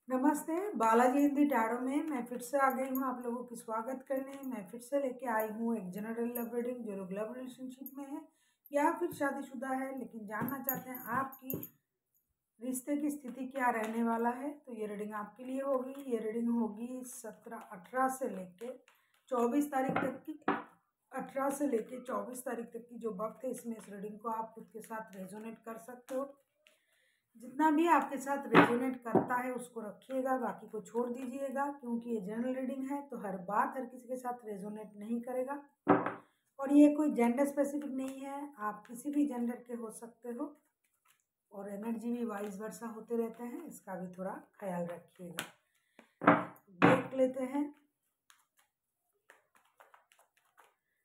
नमस्ते। बालाजी हिंदी टैरो में मैं फिर से आ गई हूँ आप लोगों की स्वागत करने। मैं फिर से लेके आई हूँ एक जनरल लव रीडिंग जो लोग लव रिलेशनशिप में है या फिर शादीशुदा है लेकिन जानना चाहते हैं आपकी रिश्ते की स्थिति क्या रहने वाला है, तो ये रीडिंग आपके लिए होगी। ये रीडिंग होगी 18 से लेके 24 तारीख तक की। 18 से लेके 24 तारीख तक की जो वक्त है इसमें इस रीडिंग को आप खुद के साथ रेजोनेट कर सकते हो। जितना भी आपके साथ रेजोनेट करता है उसको रखिएगा, बाकी को छोड़ दीजिएगा, क्योंकि ये जनरल रीडिंग है तो हर बात हर किसी के साथ रेजोनेट नहीं करेगा। और ये कोई जेंडर स्पेसिफिक नहीं है, आप किसी भी जेंडर के हो सकते हो और एनर्जी भी वाइस वर्सा होते रहते हैं, इसका भी थोड़ा ख्याल रखिएगा। देख लेते हैं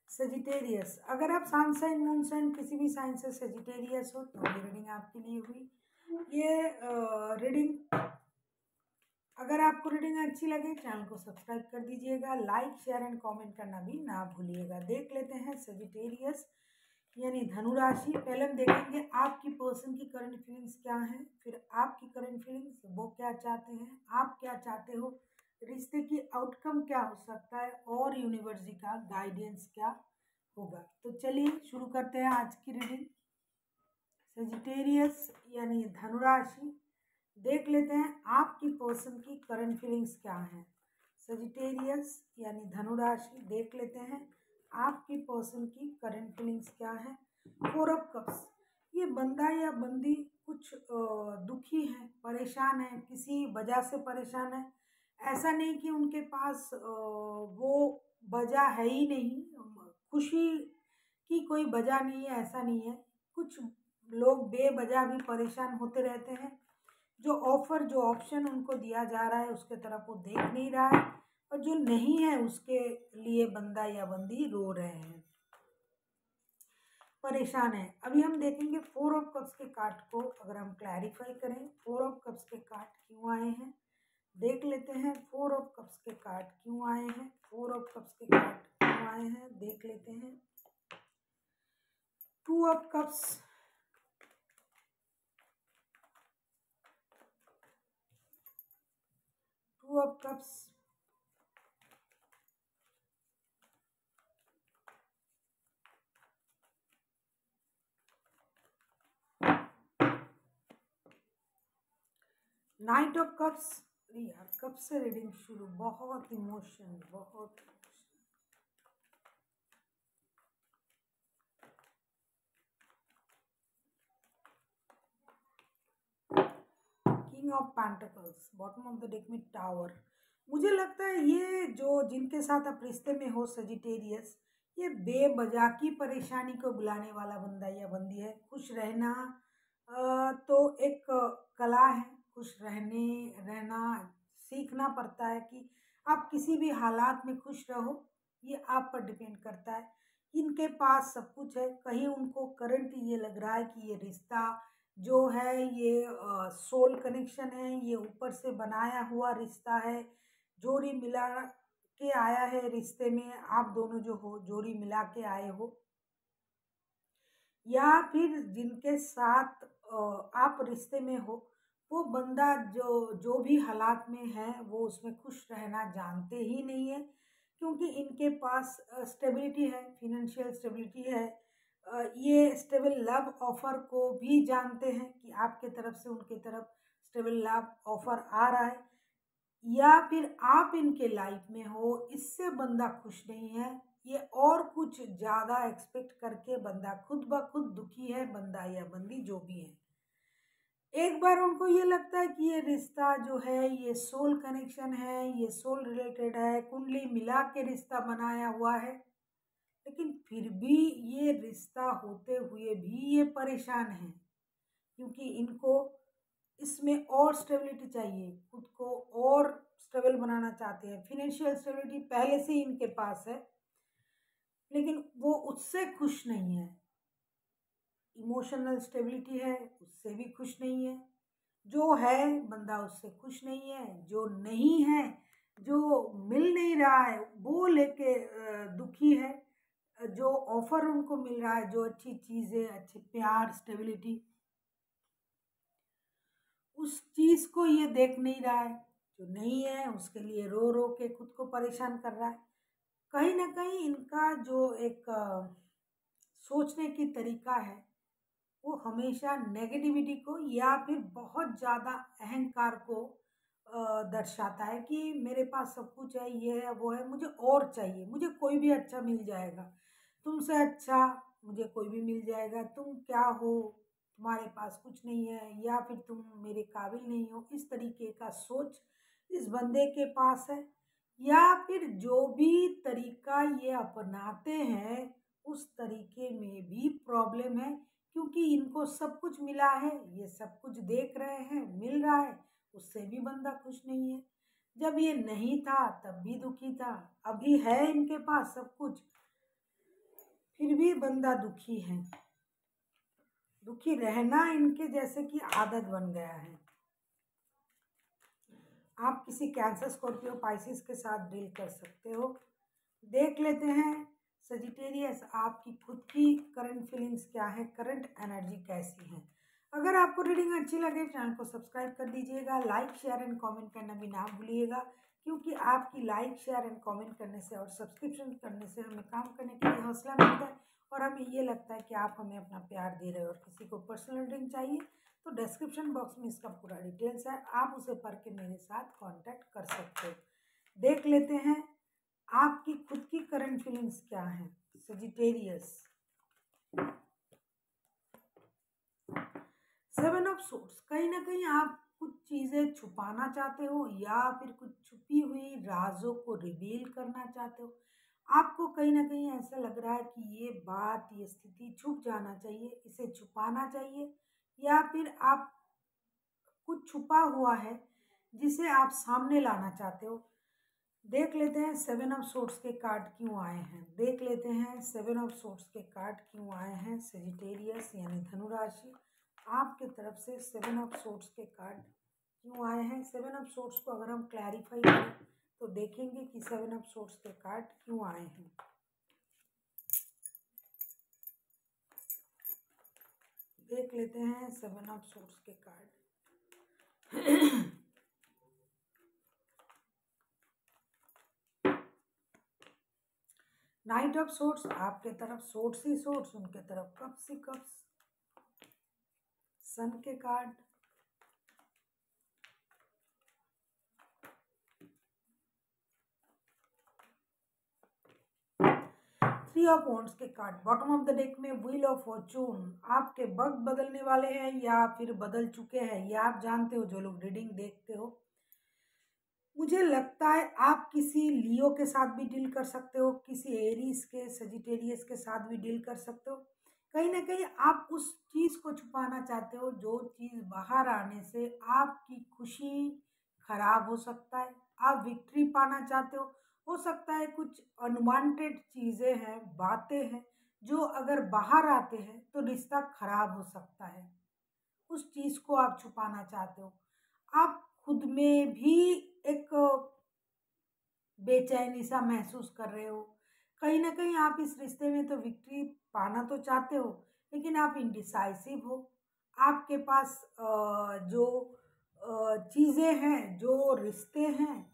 सेजिटेरियस। अगर आप सन साइन मून साइन किसी भी साइन से सेजिटेरियस हो तो ये रीडिंग आपके लिए हुई। ये रीडिंग अगर आपको रीडिंग अच्छी लगे चैनल को सब्सक्राइब कर दीजिएगा, लाइक शेयर एंड कमेंट करना भी ना भूलिएगा। देख लेते हैं सेजिटेरियस यानी धनु राशि। पहले हम देखेंगे आपकी पर्सन की करंट फीलिंग्स क्या हैं, फिर आपकी करंट फीलिंग्स वो क्या चाहते हैं, आप क्या चाहते हो, रिश्ते की आउटकम क्या हो सकता है और यूनिवर्स जी का गाइडेंस क्या होगा। तो चलिए शुरू करते हैं आज की रीडिंग। सेजिटेरियस यानी धनुराशि, देख लेते हैं आपकी पर्सन की करंट फीलिंग्स क्या हैं। सेजिटेरियस यानी धनुराशि, देख लेते हैं आपकी पर्सन की करंट फीलिंग्स क्या है। 4 ऑफ कप्स, ये बंदा या बंदी कुछ दुखी है, परेशान है, किसी वजह से परेशान है। ऐसा नहीं कि उनके पास वो वजह है ही नहीं, खुशी की कोई वजह नहीं है, ऐसा नहीं है। कुछ लोग बेवजह भी परेशान होते रहते हैं। जो ऑफर जो ऑप्शन उनको दिया जा रहा है उसके तरफ वो देख नहीं रहा है, और जो नहीं है उसके लिए बंदा या बंदी रो रहे हैं, परेशान है। अभी हम देखेंगे 4 ऑफ कप्स के कार्ड को, अगर हम क्लैरिफाई करें 4 ऑफ कप्स के कार्ड क्यों आए हैं। देख लेते हैं 4 ऑफ कप्स के कार्ड क्यों आए हैं। 4 ऑफ कप्स के कार्ड क्यों आए हैं, देख लेते हैं। 2 of cups, 2 of cups, 9 of cups. यार कब से रीडिंग शुरू, बहुत इमोशन, बहुत king of pentacles, bottom of the deck में टावर। मुझे लगता है ये जो जिनके साथ आप रिश्ते में हो सेजिटेरियस, ये बेवजह की परेशानी को बुलाने वाला बंदा या बंदी है। खुश रहना तो एक कला है, खुश रहना सीखना पड़ता है कि आप किसी भी हालात में खुश रहो, ये आप पर डिपेंड करता है। इनके पास सब कुछ है, कहीं उनको करंट ये लग रहा है कि ये रिश्ता जो है ये सोल कनेक्शन है, ये ऊपर से बनाया हुआ रिश्ता है, जोड़ी मिला के आया है रिश्ते में। आप दोनों जो हो जोड़ी मिला के आए हो, या फिर जिनके साथ आप रिश्ते में हो वो बंदा जो भी हालात में है वो उसमें खुश रहना जानते ही नहीं है, क्योंकि इनके पास स्टेबिलिटी है, फिनेंशियल स्टेबिलिटी है। ये स्टेबल लव ऑफर को भी जानते हैं कि आपके तरफ से उनके तरफ स्टेबल लव ऑफर आ रहा है, या फिर आप इनके लाइफ में हो, इससे बंदा खुश नहीं है। ये और कुछ ज़्यादा एक्सपेक्ट करके बंदा खुद ब खुद दुखी है, बंदा या बंदी जो भी है। एक बार उनको ये लगता है कि ये रिश्ता जो है ये सोल कनेक्शन है, ये सोल रिलेटेड है, कुंडली मिला के रिश्ता बनाया हुआ है, लेकिन फिर भी ये रिश्ता होते हुए भी ये परेशान है, क्योंकि इनको इसमें और स्टेबिलिटी चाहिए, खुद को और स्टेबल बनाना चाहते हैं। फिनेंशियल स्टेबिलिटी पहले से ही इनके पास है, लेकिन वो उससे खुश नहीं है। इमोशनल स्टेबिलिटी है, उससे भी खुश नहीं है। जो है बंदा उससे खुश नहीं है, जो नहीं है, जो मिल नहीं रहा है वो लेके दुखी है। जो ऑफर उनको मिल रहा है, जो अच्छी चीज़ें, अच्छे प्यार, स्टेबिलिटी, उस चीज़ को ये देख नहीं रहा है, जो नहीं है उसके लिए रो रो के खुद को परेशान कर रहा है। कहीं न कहीं इनका जो एक सोचने की तरीका है, वो हमेशा नेगेटिविटी को या फिर बहुत ज़्यादा अहंकार को दर्शाता है कि मेरे पास सब कुछ है, ये है, वो है, मुझे और चाहिए, मुझे कोई भी अच्छा मिल जाएगा, तुमसे अच्छा मुझे कोई भी मिल जाएगा, तुम क्या हो, तुम्हारे पास कुछ नहीं है या फिर तुम मेरे काबिल नहीं हो, इस तरीके का सोच इस बंदे के पास है। या फिर जो भी तरीका ये अपनाते हैं उस तरीके में भी प्रॉब्लम है, क्योंकि इनको सब कुछ मिला है, ये सब कुछ देख रहे हैं, मिल रहा है, उससे भी बंदा खुश नहीं है। जब ये नहीं था तब भी दुखी था, अभी है इनके पास सब कुछ, फिर भी बंदा दुखी है। दुखी रहना इनके जैसे कि आदत बन गया है। आप किसी कैंसर, स्कॉर्पियो, पाइसिस के साथ डील कर सकते हो। देख लेते हैं सजिटेरियस, आपकी खुद की करंट फीलिंग्स क्या है, करंट एनर्जी कैसी है। अगर आपको रीडिंग अच्छी लगे चैनल को सब्सक्राइब कर दीजिएगा, लाइक शेयर एंड कमेंट करना भी ना भूलिएगा, क्योंकि आपकी लाइक शेयर एंड कमेंट करने से और सब्सक्रिप्शन करने से हमें काम करने के लिए हौसला मिलता है और हमें ये लगता है कि आप हमें अपना प्यार दे रहे हो। और किसी को पर्सनल रीडिंग चाहिए तो डिस्क्रिप्शन बॉक्स में इसका पूरा डिटेल्स है, आप उसे पढ़ के मेरे साथ कांटेक्ट कर सकते हो। देख लेते हैं आपकी खुद की करंट फीलिंग्स क्या है सजिटेरियस। 7 ऑफ सोर्ड्स, कहीं ना कहीं आप कुछ चीज़ें छुपाना चाहते हो या फिर कुछ छुपी हुई राजों को रिवील करना चाहते हो। आपको कहीं ना कहीं ऐसा लग रहा है कि ये बात, ये स्थिति छुप जाना चाहिए, इसे छुपाना चाहिए, या फिर आप कुछ छुपा हुआ है जिसे आप सामने लाना चाहते हो। देख लेते हैं 7 ऑफ सोर्ड्स के कार्ड क्यों आए हैं। देख लेते हैं 7 ऑफ सोर्ड्स के कार्ड क्यों आए हैं सेजिटेरियस यानी धनु राशि। आपके तरफ से 7 ऑफ सोर्ड्स के कार्ड क्यों आए हैं। 7 ऑफ सोर्ड्स को अगर हम क्लैरिफाई करें तो देखेंगे कि 7 ऑफ सोर्ड्स के कार्ड क्यों आए हैं। देख लेते हैं 7 ऑफ सोर्ड्स के कार्ड। नाइट ऑफ सोर्ड्स, आपके तरफ सोर्ड्स ही सोर्ड्स, उनके तरफ कप्स ही कप्स। सन के कार्ड, थ्री ऑफ वॉन्ड्स के card. Bottom of the deck में व्हील ऑफ फॉर्चून। आपके वक्त बदलने वाले हैं या फिर बदल चुके हैं, ये आप जानते हो जो लोग रीडिंग देखते हो। मुझे लगता है आप किसी लियो के साथ भी डील कर सकते हो, किसी एरीज के, सजिटेरियस के साथ भी डील कर सकते हो। कहीं ना कहीं आप उस चीज़ को छुपाना चाहते हो जो चीज़ बाहर आने से आपकी खुशी खराब हो सकता है। आप विक्ट्री पाना चाहते हो सकता है कुछ अनवांटेड चीज़ें हैं, बातें हैं जो अगर बाहर आते हैं तो रिश्ता खराब हो सकता है। उस चीज़ को आप छुपाना चाहते हो। आप खुद में भी एक बेचैनी सा महसूस कर रहे हो। कहीं ना कहीं आप इस रिश्ते में तो विक्ट्री पाना तो चाहते हो, लेकिन आप इंडिसाइसिव हो। आपके पास जो चीज़ें हैं, जो रिश्ते हैं,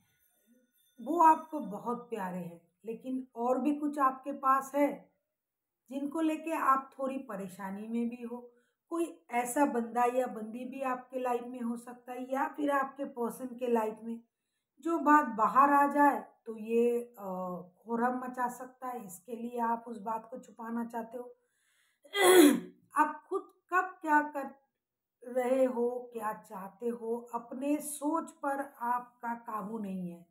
वो आपको बहुत प्यारे हैं, लेकिन और भी कुछ आपके पास है जिनको लेके आप थोड़ी परेशानी में भी हो। कोई ऐसा बंदा या बंदी भी आपके लाइफ में हो सकता है या फिर आपके पर्सन के लाइफ में, जो बात बाहर आ जाए तो ये कोहराम मचा सकता है। इसके लिए आप उस बात को छुपाना चाहते हो। आप खुद कब क्या कर रहे हो, क्या चाहते हो, अपने सोच पर आपका काबू नहीं है।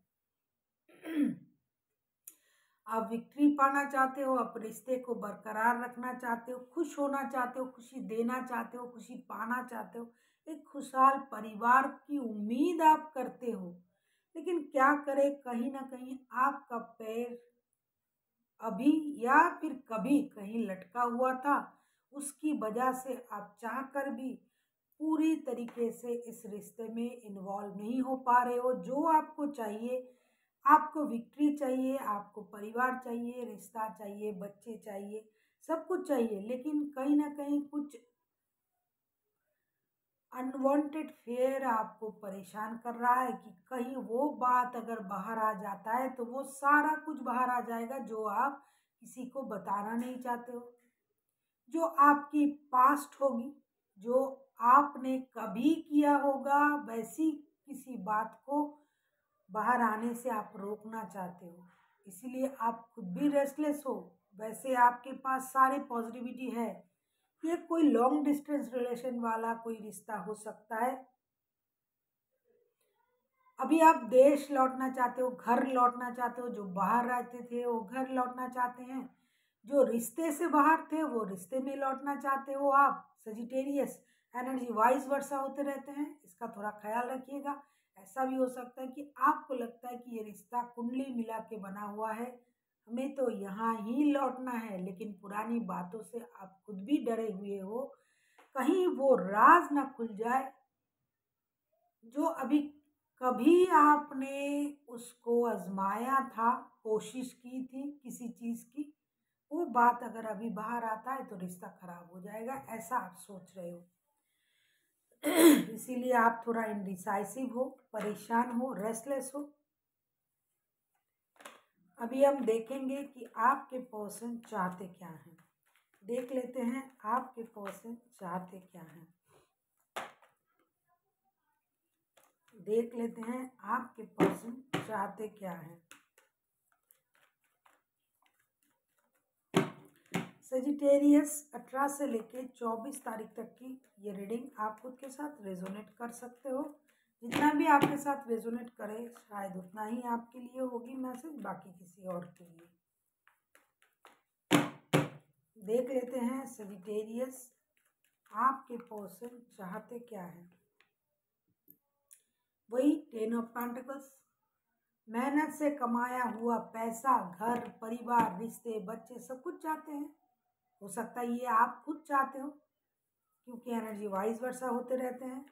आप विक्ट्री पाना चाहते हो, अपने रिश्ते को बरकरार रखना चाहते हो, खुश होना चाहते हो, खुशी देना चाहते हो, खुशी पाना चाहते हो, एक खुशहाल परिवार की उम्मीद आप करते हो। लेकिन क्या करें, कहीं ना कहीं आपका पैर अभी या फिर कभी कहीं लटका हुआ था, उसकी वजह से आप चाह कर भी पूरी तरीके से इस रिश्ते में इन्वॉल्व नहीं हो पा रहे हो। जो आपको चाहिए, आपको विक्ट्री चाहिए, आपको परिवार चाहिए, रिश्ता चाहिए, बच्चे चाहिए, सब कुछ चाहिए, लेकिन कहीं ना कहीं कुछ अनवांटेड फेयर आपको परेशान कर रहा है कि कहीं वो बात अगर बाहर आ जाता है तो वो सारा कुछ बाहर आ जाएगा जो आप किसी को बताना नहीं चाहते हो। जो आपकी पास्ट होगी, जो आपने कभी किया होगा, वैसी किसी बात को बाहर आने से आप रोकना चाहते हो। इसीलिए आप खुद भी रेस्टलेस हो। वैसे आपके पास सारे पॉजिटिविटी है। ये कोई लॉन्ग डिस्टेंस रिलेशन वाला कोई रिश्ता हो सकता है। अभी आप देश लौटना चाहते हो, घर लौटना चाहते हो। जो बाहर रहते थे वो घर लौटना चाहते हैं। जो रिश्ते से बाहर थे वो रिश्ते में लौटना चाहते हो आप। सजिटेरियस एनर्जी वाइस वर्सा होते रहते हैं, इसका थोड़ा ख्याल रखिएगा। ऐसा भी हो सकता है कि आपको लगता है कि ये रिश्ता कुंडली मिला के बना हुआ है, हमें तो यहाँ ही लौटना है, लेकिन पुरानी बातों से आप खुद भी डरे हुए हो कहीं वो राज ना खुल जाए जो अभी कभी आपने उसको आजमाया था, कोशिश की थी किसी चीज़ की। वो बात अगर अभी बाहर आता है तो रिश्ता खराब हो जाएगा, ऐसा आप सोच रहे हो। इसीलिए आप थोड़ा इनडिसाइसिव हो, परेशान हो, रेस्टलेस हो। अभी हम देखेंगे कि आपके पर्सन चाहते क्या हैं। देख लेते हैं आपके पर्सन चाहते क्या हैं। देख लेते हैं आपके पर्सन चाहते क्या हैं। सजिटेरियस 18 से लेके 24 तारीख तक की ये रीडिंग आप खुद के साथ रेजोनेट कर सकते हो। जितना भी आपके साथ रेजोनेट करे शायद उतना ही आपके लिए होगी मैसेज, बाकी किसी और के लिए। देख लेते हैं सजिटेरियस आपके पर्सन चाहते क्या है। वही 10 ऑफ पेंटिकल्स, मेहनत से कमाया हुआ पैसा, घर, परिवार, रिश्ते, बच्चे सब कुछ चाहते हैं। हो सकता है ये आप खुद चाहते हो क्योंकि एनर्जी वाइज वर्सा होते रहते हैं।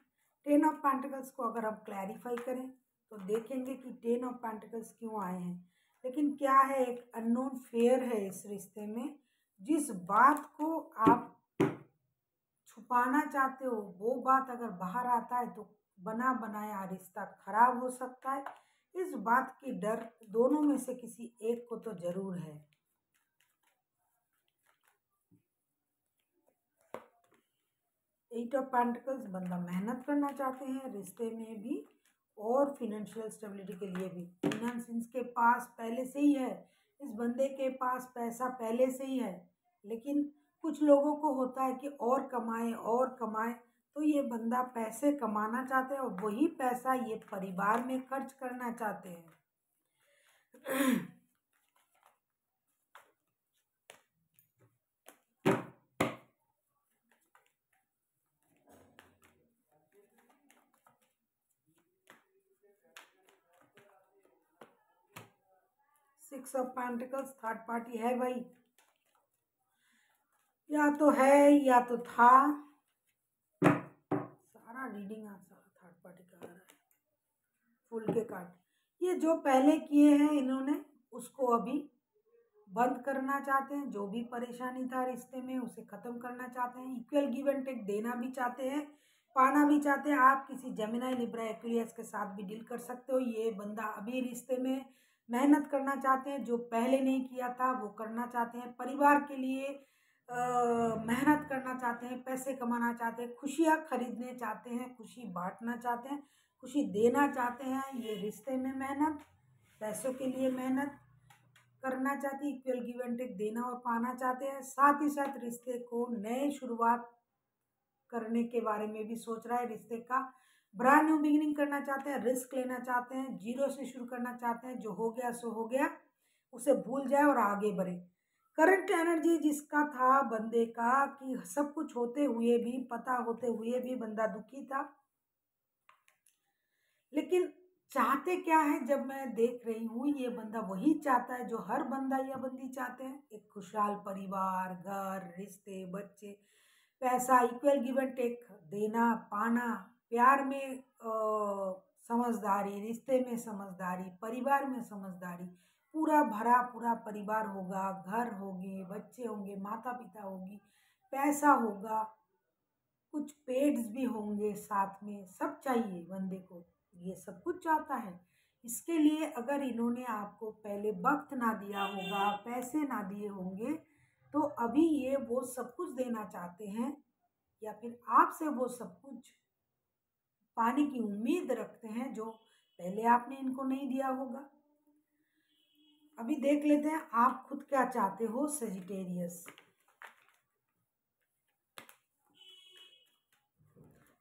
10 ऑफ पेंटिकल्स को अगर हम क्लैरिफाई करें तो देखेंगे कि 10 ऑफ पेंटिकल्स क्यों आए हैं। लेकिन क्या है, एक अननोन फेयर है इस रिश्ते में। जिस बात को आप छुपाना चाहते हो वो बात अगर बाहर आता है तो बना बनाया रिश्ता खराब हो सकता है। इस बात की डर दोनों में से किसी एक को तो जरूर है। एट ऑफ पेंटिकल्स, बंदा मेहनत करना चाहते हैं रिश्ते में भी और फिनेंशियल स्टेबिलिटी के लिए भी। फिनेंस इनके पास पहले से ही है, इस बंदे के पास पैसा पहले से ही है, लेकिन कुछ लोगों को होता है कि और कमाए और कमाए। तो ये बंदा पैसे कमाना चाहते हैं और वही पैसा ये परिवार में खर्च करना चाहते हैं। 6 ऑफ पेंटिकल्स, थर्ड पार्टी है भाई, या तो है या तो था। सारा रीडिंग थर्ड पार्टी का आ रहा है, फुल के कार्ड। ये जो पहले किए हैं इन्होंने उसको अभी बंद करना चाहते हैं। जो भी परेशानी था रिश्ते में उसे ख़त्म करना चाहते हैं। इक्वल गिव एंड टेक देना भी चाहते हैं, पाना भी चाहते हैं। आप किसी जेमिनी, लिब्रा, एक्वेरियस के साथ भी डील कर सकते हो। ये बंदा अभी रिश्ते में मेहनत करना चाहते हैं, जो पहले नहीं किया था वो करना चाहते हैं। परिवार के लिए मेहनत करना चाहते हैं, पैसे कमाना चाहते हैं, खुशियाँ खरीदने चाहते हैं, खुशी बांटना चाहते हैं, खुशी देना चाहते हैं। ये रिश्ते में मेहनत, पैसों के लिए मेहनत करना चाहते हैं, इक्वल गिव एंड टेक देना और पाना चाहते हैं। साथ ही साथ रिश्ते को नए शुरुआत करने के बारे में भी सोच रहा है। रिश्ते का ब्रांड न्यू बिगिनिंग करना चाहते हैं, रिस्क लेना चाहते हैं, जीरो से शुरू करना चाहते हैं। जो हो गया सो हो गया, उसे भूल जाए और आगे बढ़े। करंट एनर्जी जिसका था बंदे का कि सब कुछ होते हुए भी, पता होते हुए भी बंदा दुखी था, लेकिन चाहते क्या है, जब मैं देख रही हूँ ये बंदा वही चाहता है जो हर बंदा या बंदी चाहते हैं। एक खुशहाल परिवार, घर, रिश्ते, बच्चे, पैसा, इक्वल गिव एंड टेक देना पाना, प्यार में समझदारी, रिश्ते में समझदारी, परिवार में समझदारी, पूरा भरा पूरा परिवार होगा, घर होंगे, बच्चे होंगे, माता पिता होगी, पैसा होगा, कुछ पेड्स भी होंगे साथ में, सब चाहिए बंदे को, ये सब कुछ चाहता है। इसके लिए अगर इन्होंने आपको पहले वक्त ना दिया होगा, पैसे ना दिए होंगे, तो अभी ये वो सब कुछ देना चाहते हैं, या फिर आपसे वो सब कुछ पाने की उम्मीद रखते हैं जो पहले आपने इनको नहीं दिया होगा। अभी देख लेते हैं आप खुद क्या चाहते हो सेजिटेरियस।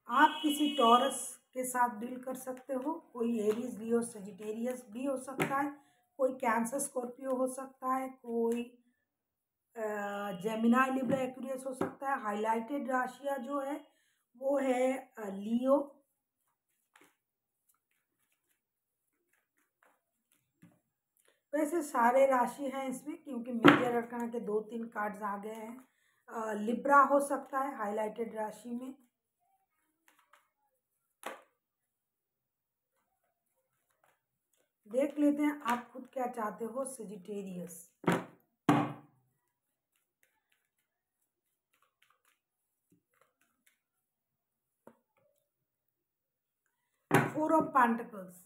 आप किसी टॉरस के साथ डील कर सकते हो, कोई एरीज लियो सेजिटेरियस भी हो सकता है, कोई कैंसर स्कॉर्पियो हो सकता है, कोई जेमिनाई लिब्रा एक्वेरियस हो सकता है। हाईलाइटेड राशियां जो है वो है लियो, वैसे सारे राशि हैं इसमें क्योंकि मेजर अरकाना के 2-3 कार्ड्स आ गए हैं। लिब्रा हो सकता है हाईलाइटेड राशि में। देख लेते हैं आप खुद क्या चाहते हो सेजिटेरियस। Four of pentacles.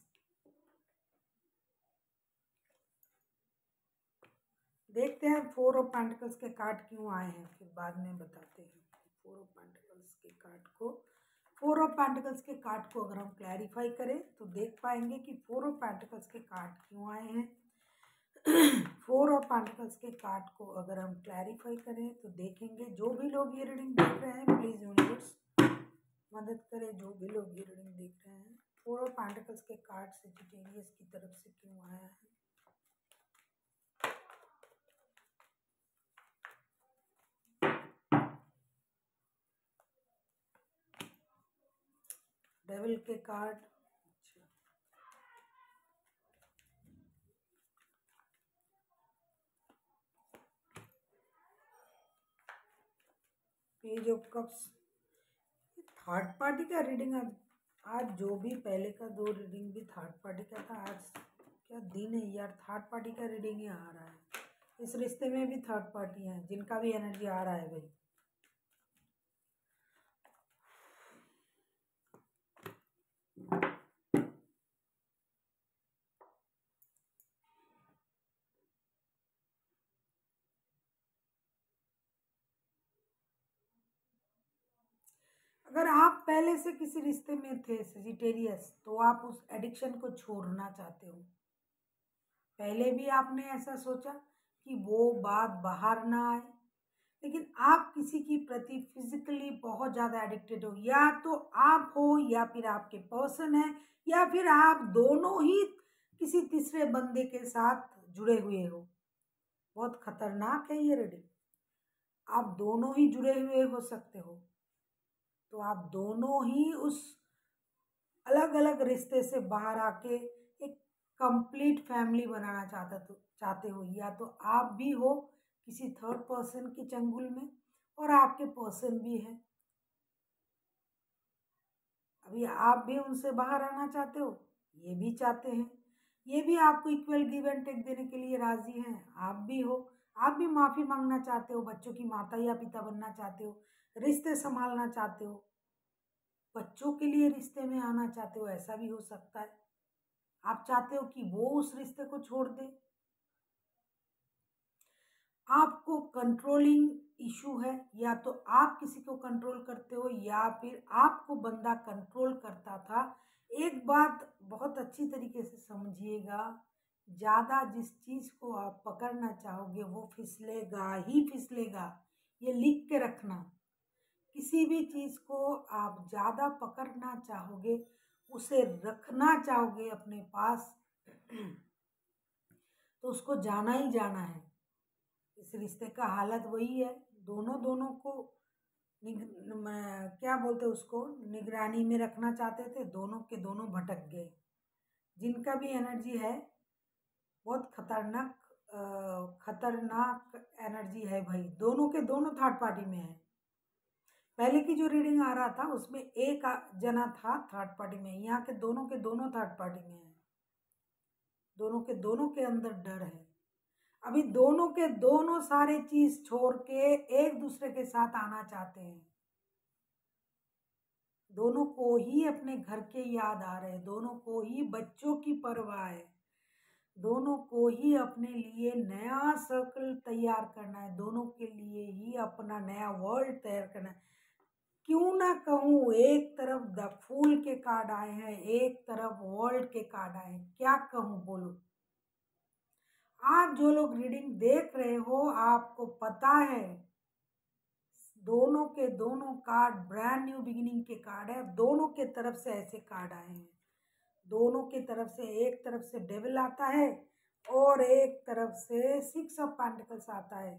देखते हैं फोर ऑफ पेंटिकल्स के कार्ड क्यों आए हैं, फिर बाद में बताते हैं। फोर ऑफ पेंटिकल्स के कार्ड को, फोर ऑफ पेंटिकल्स के कार्ड को अगर हम क्लैरिफाई करें तो देख पाएंगे कि फोर ऑफ पेंटिकल्स के कार्ड क्यों आए हैं। फोर ऑफ पेंटिकल्स के कार्ड को अगर हम क्लैरिफाई करें तो देखेंगे, जो भी लोग ये रीडिंग देख रहे हैं प्लीज यूनिवर्स मदद करें, जो भी लोग ये रीडिंग देख रहे हैं। फोर ऑफ पेंटिकल्स के कार्ड सेजिटेरियस की तरफ से क्यों आया है। डेविल के card, page of cups. Third party का रीडिंग आज जो भी पहले का 2 रीडिंग भी थर्ड पार्टी का था। आज क्या दिन है यार, थर्ड पार्टी का रीडिंग ही आ रहा है। इस रिश्ते में भी थर्ड पार्टी है जिनका भी एनर्जी आ रहा है भाई। अगर आप पहले से किसी रिश्ते में थे सेजिटेरियस, तो आप उस एडिक्शन को छोड़ना चाहते हो। पहले भी आपने ऐसा सोचा कि वो बात बाहर ना आए, लेकिन आप किसी की प्रति फिजिकली बहुत ज़्यादा एडिक्टेड हो, या तो आप हो या फिर आपके पर्सन है, या फिर आप दोनों ही किसी तीसरे बंदे के साथ जुड़े हुए हो। बहुत खतरनाक है ये रीडिंग। आप दोनों ही जुड़े हुए हो सकते हो, तो आप दोनों ही उस अलग अलग रिश्ते से बाहर आके एक कंप्लीट फैमिली बनाना चाहते हो, या तो आप भी हो किसी थर्ड पर्सन के चंगुल में और आपके पर्सन भी है। अभी आप भी उनसे बाहर आना चाहते हो, ये भी चाहते हैं, ये भी आपको इक्वल गिव एंड टेक देने के लिए राजी हैं। आप भी हो, आप भी माफ़ी मांगना चाहते हो, बच्चों की माता या पिता बनना चाहते हो, रिश्ते संभालना चाहते हो, बच्चों के लिए रिश्ते में आना चाहते हो, ऐसा भी हो सकता है। आप चाहते हो कि वो उस रिश्ते को छोड़ दे। आपको कंट्रोलिंग इशू है, या तो आप किसी को कंट्रोल करते हो या फिर आपको बंदा कंट्रोल करता था। एक बात बहुत अच्छी तरीके से समझिएगा, ज़्यादा जिस चीज़ को आप पकड़ना चाहोगे वो फिसलेगा ही फिसलेगा, ये लिख के रखना। किसी भी चीज़ को आप ज़्यादा पकड़ना चाहोगे, उसे रखना चाहोगे अपने पास, तो उसको जाना ही जाना है। इस रिश्ते का हालत वही है, दोनों दोनों को क्या बोलते उसको निगरानी में रखना चाहते थे, दोनों के दोनों भटक गए। जिनका भी एनर्जी है बहुत खतरनाक एनर्जी है भाई, दोनों के दोनों थर्ड पार्टी में है। पहले की जो रीडिंग आ रहा था उसमें एक जना था थर्ड पार्टी में, यहाँ के दोनों थर्ड पार्टी में है। दोनों के अंदर डर है। अभी दोनों के दोनों सारे चीज छोड़ के एक दूसरे के साथ आना चाहते हैं। दोनों को ही अपने घर के याद आ रहे हैं, दोनों को ही बच्चों की परवाह है, दोनों को ही अपने लिए नया सर्कल तैयार करना है, दोनों के लिए ही अपना नया वर्ल्ड तैयार करना है। क्यों ना कहूँ, एक तरफ द फूल के कार्ड आए हैं, एक तरफ वर्ल्ड के कार्ड आए हैं, क्या कहूँ बोलो। आप जो लोग रीडिंग देख रहे हो, आपको पता है दोनों के दोनों कार्ड ब्रांड न्यू बिगिनिंग के कार्ड है। दोनों के तरफ से ऐसे कार्ड आए हैं, दोनों के तरफ से, एक तरफ से डेविल आता है और एक तरफ से 6 ऑफ पेंटिकल्स आता है।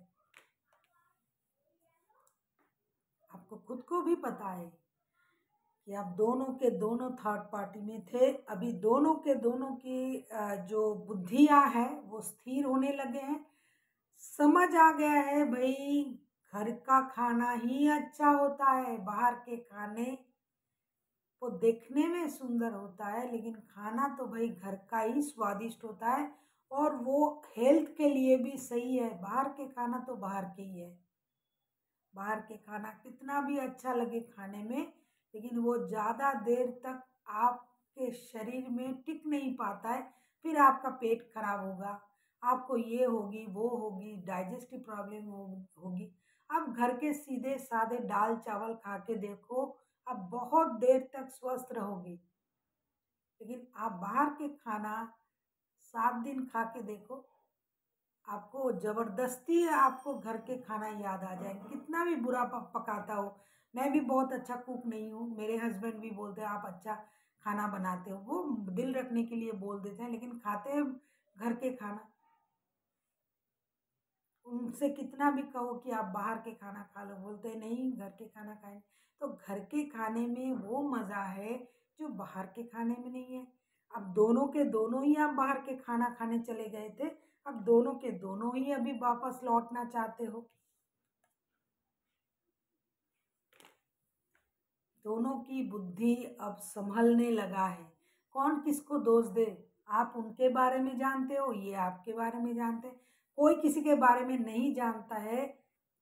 आपको खुद को भी पता है कि आप दोनों के दोनों थर्ड पार्टी में थे। अभी दोनों के दोनों की जो बुद्धियां हैं वो स्थिर होने लगे हैं। समझ आ गया है भाई, घर का खाना ही अच्छा होता है, बाहर के खाने वो देखने में सुंदर होता है लेकिन खाना तो भाई घर का ही स्वादिष्ट होता है और वो हेल्थ के लिए भी सही है। बाहर के खाना तो बाहर के ही है, बाहर के खाना कितना भी अच्छा लगे खाने में, लेकिन वो ज़्यादा देर तक आपके शरीर में टिक नहीं पाता है। फिर आपका पेट खराब होगा, आपको ये होगी वो होगी, डाइजेस्टिव प्रॉब्लम होगी। आप घर के सीधे सादे दाल चावल खा के देखो, आप बहुत देर तक स्वस्थ रहोगे। लेकिन आप बाहर के खाना 7 दिन खा के देखो, आपको ज़बरदस्ती आपको घर के खाना याद आ जाए, कितना भी बुरा पकाता हो। मैं भी बहुत अच्छा कुक नहीं हूँ, मेरे हस्बैंड भी बोलते हैं आप अच्छा खाना बनाते हो, वो दिल रखने के लिए बोल देते हैं, लेकिन खाते हैं घर के खाना। उनसे कितना भी कहो कि आप बाहर के खाना खा लो, बोलते हैं नहीं घर के खाना खाएं। तो घर के खाने में वो मज़ा है जो बाहर के खाने में नहीं है। अब दोनों के दोनों ही आप बाहर के खाना खाने चले गए थे, अब दोनों के दोनों ही अभी वापस लौटना चाहते हो। दोनों की बुद्धि अब संभलने लगा है। कौन किसको दोष दे, आप उनके बारे में जानते हो, ये आपके बारे में जानते हैं। कोई किसी के बारे में नहीं जानता है,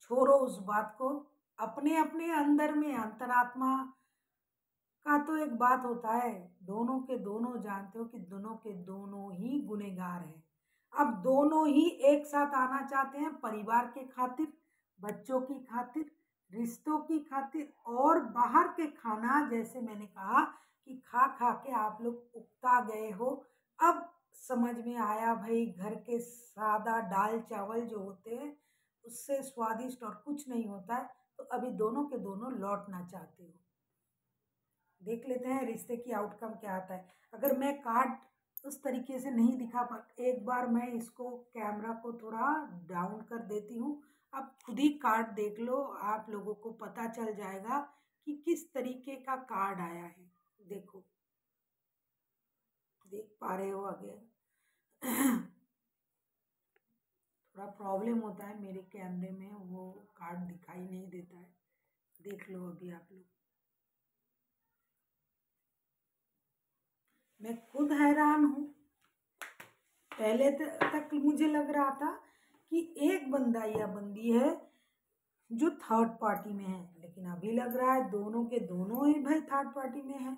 छोड़ो उस बात को। अपने अपने अंदर में अंतरात्मा का तो एक बात होता है, दोनों के दोनों जानते हो कि दोनों के दोनों ही गुनहगार हैं। अब दोनों ही एक साथ आना चाहते हैं, परिवार के खातिर, बच्चों की खातिर, रिश्तों की खातिर, और बाहर के खाना जैसे मैंने कहा कि खा खा के आप लोग उकता गए हो। अब समझ में आया भाई, घर के सादा दाल चावल जो होते हैं उससे स्वादिष्ट और कुछ नहीं होता है। तो अभी दोनों के दोनों लौटना चाहते हो। देख लेते हैं रिश्ते की आउटकम क्या आता है। अगर मैं कार्ड उस तरीके से नहीं दिखा पा, एक बार मैं इसको कैमरा को थोड़ा डाउन कर देती हूँ। आप खुद ही कार्ड देख लो, आप लोगों को पता चल जाएगा कि किस तरीके का कार्ड आया है। देखो, देख पा रहे हो आगे। थोड़ा प्रॉब्लम होता है मेरे कैमरे में, वो कार्ड दिखाई नहीं देता है। देख लो अभी आप लोग। मैं खुद हैरान हूँ। पहले तक मुझे लग रहा था कि एक बंदा या बंदी है जो थर्ड पार्टी में है, लेकिन अभी लग रहा है दोनों के दोनों ही भाई थर्ड पार्टी में है।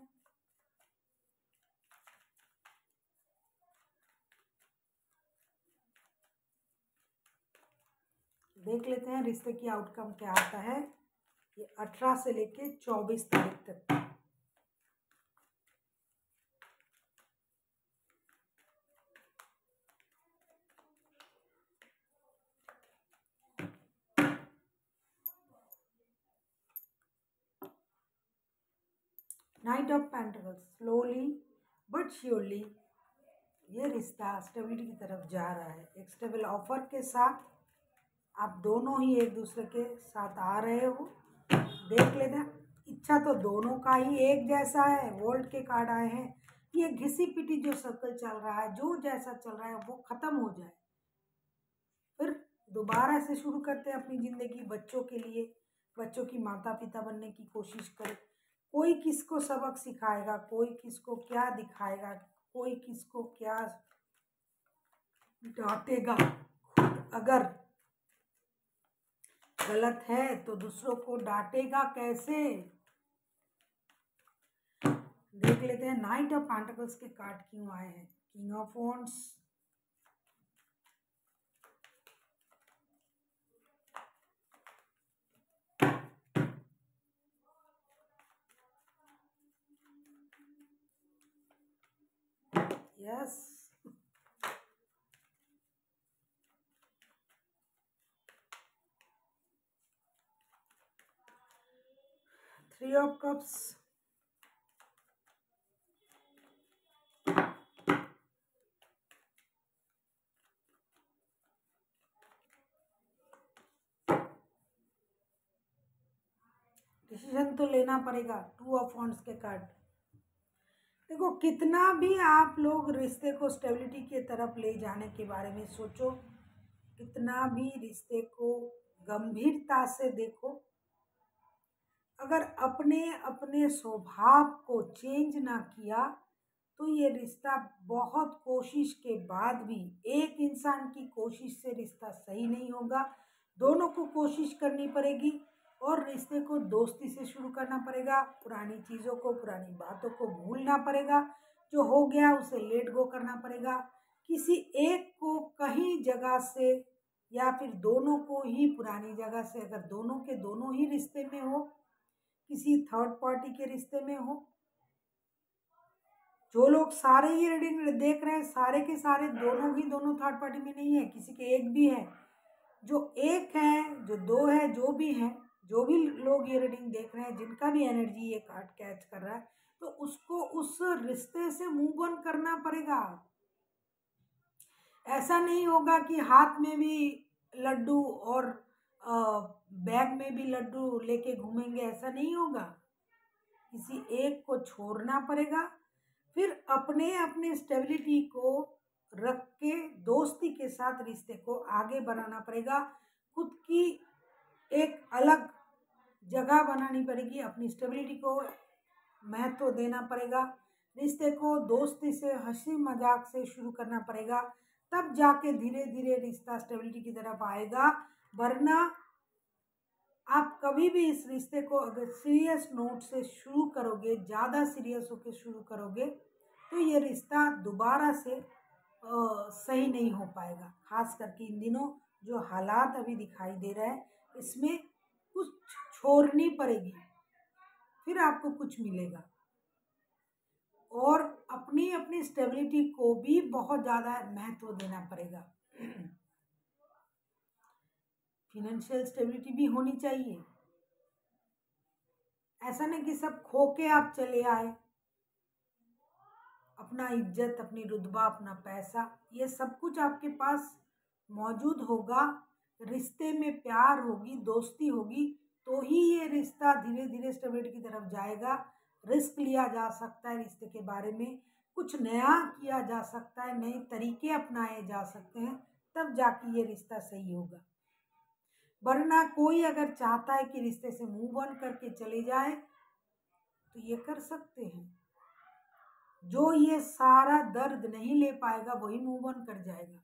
देख लेते हैं रिश्ते की आउटकम क्या आता है। ये 18 से लेके 24 तारीख तक। Night of pentacles, slowly but surely ये रिश्ता स्टेबिलिटी की तरफ जा रहा है। एक स्टेबल ऑफर के साथ आप दोनों ही एक दूसरे के साथ आ रहे हो। देख लेना, इच्छा तो दोनों का ही एक जैसा है। वर्ल्ड के कार्ड आए हैं, ये घिसी पिटी जो सर्कल चल रहा है, जो जैसा चल रहा है वो खत्म हो जाए, फिर दोबारा से शुरू करते हैं अपनी ज़िंदगी। बच्चों के लिए, बच्चों की माता पिता बनने की कोशिश करें। कोई किसको सबक सिखाएगा, कोई किसको क्या दिखाएगा, कोई किसको क्या डांटेगा। अगर गलत है तो दूसरों को डांटेगा कैसे। देख लेते हैं नाइट ऑफ पेंटिकल्स के कार्ड क्यों आए हैं। King of wands, yes, 3 of cups, decision तो लेना पड़ेगा। 2 ऑफ वॉन्ड्स के कार्ड। देखो, कितना भी आप लोग रिश्ते को स्टेबिलिटी की तरफ ले जाने के बारे में सोचो, कितना भी रिश्ते को गंभीरता से देखो, अगर अपने अपने स्वभाव को चेंज ना किया तो ये रिश्ता बहुत कोशिश के बाद भी, एक इंसान की कोशिश से रिश्ता सही नहीं होगा। दोनों को कोशिश करनी पड़ेगी और रिश्ते को दोस्ती से शुरू करना पड़ेगा। पुरानी चीज़ों को, पुरानी बातों को भूलना पड़ेगा। जो हो गया उसे लेट गो करना पड़ेगा। किसी एक को कहीं जगह से या फिर दोनों को ही पुरानी जगह से, अगर दोनों के दोनों ही रिश्ते में हो, किसी थर्ड पार्टी के रिश्ते में हो, जो लोग सारे ही रीडिंग देख रहे हैं सारे के सारे दोनों ही दोनों थर्ड पार्टी में नहीं है, किसी के एक भी है। जो एक है, जो दो है, जो भी है, जो भी लोग ये रीडिंग देख रहे हैं, जिनका भी एनर्जी ये कार्ड कैच कर रहा है, तो उसको उस रिश्ते से मूव ऑन करना पड़ेगा। ऐसा नहीं होगा कि हाथ में भी लड्डू और बैग में भी लड्डू लेके घूमेंगे, ऐसा नहीं होगा। किसी एक को छोड़ना पड़ेगा, फिर अपने अपने स्टेबिलिटी को रख के दोस्ती के साथ रिश्ते को आगे बढ़ाना पड़ेगा। खुद की एक अलग जगह बनानी पड़ेगी, अपनी स्टेबिलिटी को महत्व देना पड़ेगा। रिश्ते को दोस्ती से, हंसी मजाक से शुरू करना पड़ेगा, तब जाके धीरे धीरे रिश्ता स्टेबिलिटी की तरफ आएगा। वरना आप कभी भी इस रिश्ते को अगर सीरियस नोट से शुरू करोगे, ज़्यादा सीरियस होकर शुरू करोगे, तो ये रिश्ता दोबारा से सही नहीं हो पाएगा। खास करके इन दिनों जो हालात अभी दिखाई दे रहा है, इसमें कुछ छोड़नी पड़ेगी, फिर आपको कुछ मिलेगा। और अपनी अपनी स्टेबिलिटी को भी बहुत ज़्यादा महत्व देना पड़ेगा। फिनेंशियल स्टेबिलिटी भी होनी चाहिए। ऐसा नहीं कि सब खो के आप चले आए। अपना इज्जत, अपनी रुतबा, अपना पैसा, ये सब कुछ आपके पास मौजूद होगा। रिश्ते में प्यार होगी, दोस्ती होगी, तो ही ये रिश्ता धीरे धीरे स्टेबिलिटी की तरफ जाएगा। रिस्क लिया जा सकता है रिश्ते के बारे में, कुछ नया किया जा सकता है, नए तरीके अपनाए जा सकते हैं, तब जाके ये रिश्ता सही होगा। वरना कोई अगर चाहता है कि रिश्ते से मूव ऑन करके चले जाए तो ये कर सकते हैं। जो ये सारा दर्द नहीं ले पाएगा वही मूव ऑन कर जाएगा।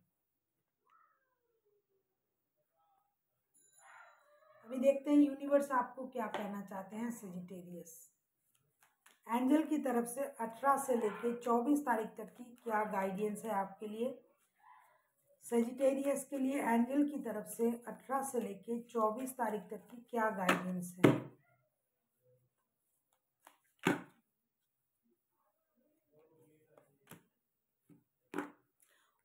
अभी देखते हैं यूनिवर्स आपको क्या कहना चाहते हैं। सेजिटेरियस एंजल की तरफ से 18 से लेके 24 तारीख तक की क्या गाइडेंस है आपके लिए। सेजिटेरियस के लिए एंजल की तरफ से 18 से लेके 24 तारीख तक की क्या गाइडेंस है।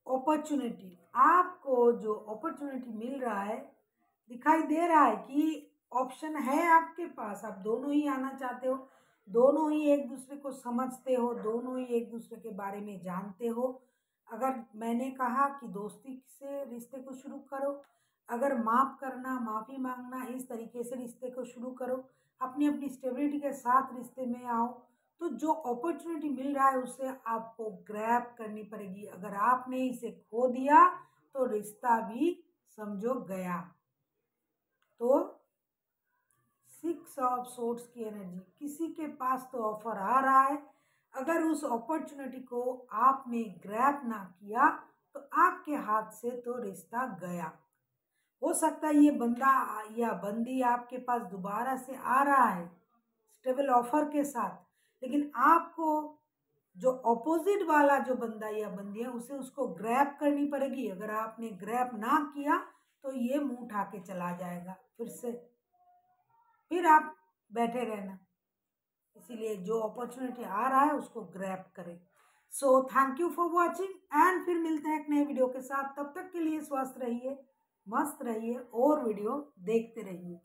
अपॉर्चुनिटी, आपको जो अपॉर्चुनिटी मिल रहा है, दिखाई दे रहा है कि ऑप्शन है आपके पास। आप दोनों ही आना चाहते हो, दोनों ही एक दूसरे को समझते हो, दोनों ही एक दूसरे के बारे में जानते हो। अगर मैंने कहा कि दोस्ती से रिश्ते को शुरू करो, अगर माफ़ करना, माफ़ी मांगना, इस तरीके से रिश्ते को शुरू करो, अपनी अपनी स्टेबिलिटी के साथ रिश्ते में आओ, तो जो अपॉर्चुनिटी मिल रहा है उसे आपको ग्रैब करनी पड़ेगी। अगर आपने इसे खो दिया तो रिश्ता भी समझो गया। तो 6 ऑफ सोर्ड्स की एनर्जी, किसी के पास तो ऑफर आ रहा है, अगर उस अपॉर्चुनिटी को आपने ग्रैब ना किया तो आपके हाथ से तो रिश्ता गया। हो सकता है ये बंदा या बंदी आपके पास दोबारा से आ रहा है स्टेबल ऑफर के साथ, लेकिन आपको जो ऑपोजिट वाला जो बंदा या बंदी है उसे उसको ग्रैब करनी पड़ेगी। अगर आपने ग्रैब ना किया तो ये मुंह उठा के चला जाएगा फिर आप बैठे रहना। इसीलिए जो अपॉर्चुनिटी आ रहा है उसको ग्रैब करें। So thank you for watching and फिर मिलते हैं एक नए वीडियो के साथ। तब तक के लिए स्वस्थ रहिए, मस्त रहिए और वीडियो देखते रहिए।